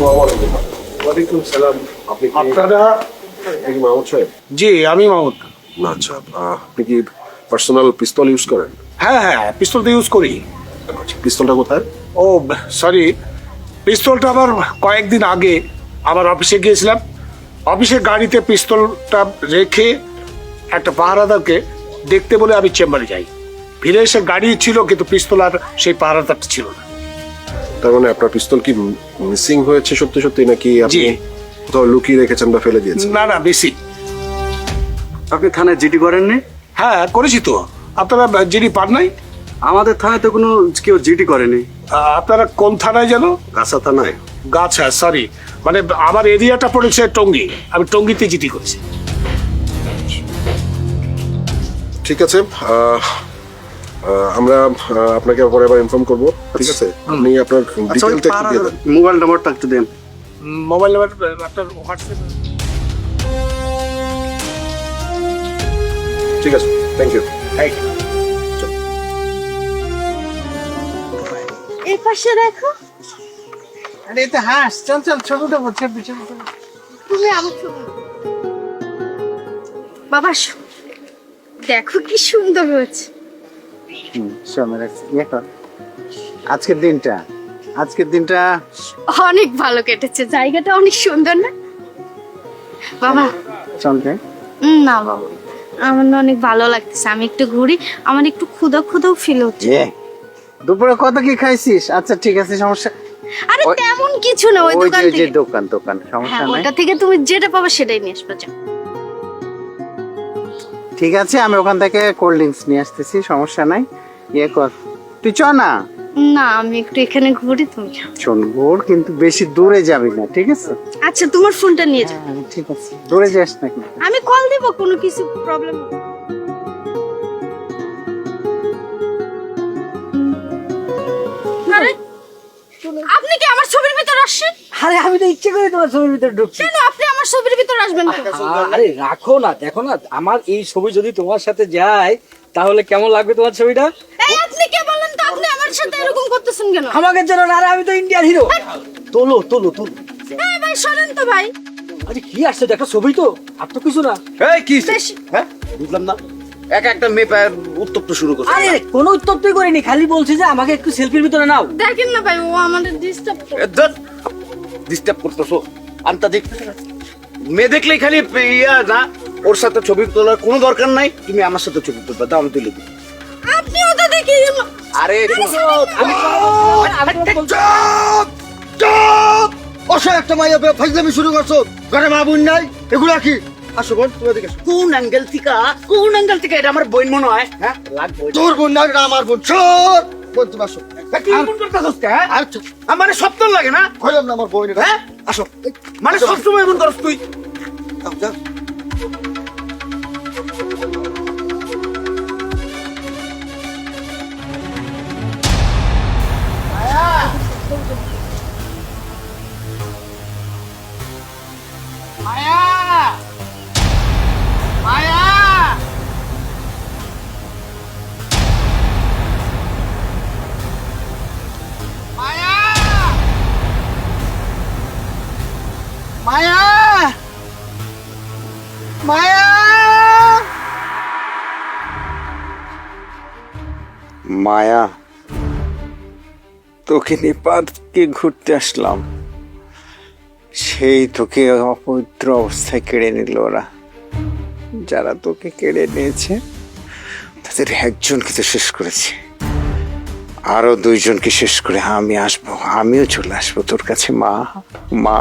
ওয়ালাইকুম সালাম। আপনারা? আপনি কি মাহমুদ সাহেব? জি, আমি মাহমুদ। না, আচ্ছা, আপনি কি পার্সোনাল পিস্তল ইউজ করেন? হ্যাঁ হ্যাঁ, পিস্তল তো ইউজ করি। পিস্তলটা কোথায়? ও সরি, পিস্তলটা আমার কয়েকদিন আগে আমার অফিসে গিয়েছিলাম, অফিসের গাড়িতে পিস্তলটা রেখে একটা পাহারাদারকে দেখতে বলে আমি চেম্বারে যাই। ফিরে এসে গাড়ি ছিল কিন্তু পিস্তল আর সেই পাহারাদারটা ছিল না। তার মানে আপনার পিস্তল কি মিসিং হয়েছে সত্যি সত্যি, নাকি আপনি জি। কোথাও লুকিয়ে রেখেছেন বা ফেলে দিয়েছেন? না না, বেশি। আপনি থানায় জিডি করেননি? হ্যাঁ করেছি তো। আপনারা জিডি পান নাই? আমাদের থানায় তো কোনো কেউ জিডি করেনি। আপনারা কোন থানায় যেন? গাছা থানায়। গাছা, সরি, মানে আমার এরিয়াটা পড়েছে টঙ্গী, আমি টঙ্গীতে জিডি করেছি। ঠিক আছে, আমরা আপনাকে পরে আবার ইনফর্ম করবো। ঠিক আছে, আপনি আপনার ডিটেইলটা একটু দিয়ে দেন। মোবাইল নাম্বারটা একটু দেন। মোবাইল নাম্বার আপনার হোয়াটসঅ্যাপ? ঠিক আছে, থ্যাংক ইউ। Thank you. এই পাশে দেখো, আরে এটা হাস, চল চল ছবিটা বলছে পিছনে। তুমি আমার ছবি। বাবা দেখো কি সুন্দর হয়েছে। আজকের দিনটা অনেক ভালো কেটেছে, জায়গাটা অনেক সুন্দর না বাবা? চলবে। না বাবা, আমার না অনেক ভালো লাগতেছে, আমি একটু ঘুরি, আমার একটু ক্ষুধা ক্ষুধাও ফিল হচ্ছে। দুপুরে কত কি খাইছিস? আচ্ছা ঠিক আছে, সমস্যা। আরে তেমন কিছু না, ওই দোকান যে থেকে। দোকান সমস্যা হ্যাঁ, নাই। ওটা থেকে তুমি যেটা পাবে সেটাই নিয়ে আসবে, যাও। ঠিক আছে, আমি ওখান থেকে কোল্ড ড্রিঙ্কস নিয়ে আসতেছি, সমস্যা নাই। ইয়ে কর, তুই চ না। না, আমি একটু এখানে ঘুরি, তুমি যাও। শোন ঘোর, কিন্তু বেশি দূরে যাবি না, ঠিক আছে? আচ্ছা, তোমার ফোনটা নিয়ে যাও। হ্যাঁ, ঠিক আছে, দূরে যাস না কিন্তু। আমি কল দিব, কোনো কিছু প্রবলেম। আরে আপনি কি আমার ছবির ভিতর আসছেন? আরে আমি তো ইচ্ছে করে তোমার ছবির ভিতরে ঢুকছি। কেন আপনি আমার ছবির ভিতর আসবেন কেন? আরে রাখো না, দেখো না, আমার এই ছবি যদি তোমার সাথে যায় তাহলে কেমন লাগবে তোমার ছবিটা? এই আপনি কে বলেন তো, আপনি আমার সাথে এরকম করতেছেন কেন? আমাকে যেন না, আরে আমি তো ইন্ডিয়ান হিরো। তোলো তোলো তোলো। এই ভাই শোনেন তো ভাই। আরে কি আসছে, দেখো ছবি তো, আর তো কিছু না। এই কি বেশি হ্যাঁ বুঝলাম না, একটা মেয়ে পায়ের উত্তপ্ত শুরু করছে। আরে কোনো উত্তর তুই করিনি, খালি বলছি যে আমাকে একটু সেলফির ভিতরে নাও। দেখেন না ভাই, ও আমাদের ডিস্টার্ব করে। ডিস্টার্ব করতেছো আনতা দেখ। মেয়ে দেখলেই খালি ইয়া না, ওর সাথে ছবি তোলার কোনো দরকার নাই। তুমি আমার সাথে ছবি তুলবা, দাও আমি তুলে দিই। আপনিও তো দেখি। আরে আমি অসহায় একটা মাইয়া ফাইজলামি শুরু করছো, ঘরে মা বোন নাই, এগুলা কি? আসো বোন, তুমি এদিকে আসো। কোন অ্যাঙ্গেল থেকে এটা আমার বোন মনে হয়? হ্যাঁ লাগবে। তোর বোন না, এটা আমার বোন। চোর বোন, তুমি আসো। কি বোন করতেছস কে? মানে স্বপ্ন লাগে না? কইলাম না আমার বোন এটা। হ্যাঁ আসো, মানে সবসময় এমন করছ তুই। যা মায়া, মায়া, মায়া, মায়া, মায়া। মায়া, তোকে নেপালকে ঘুরতে আসলাম, সেই তোকে অপবিত্র অবস্থায় কেড়ে নিল ওরা। যারা তোকে কেড়ে নিয়েছে তাদের একজনকে তো শেষ করেছে, আরো দুইজনকে শেষ করে আমি আসবো, আমিও চলে আসবো তোর কাছে। মা, মা।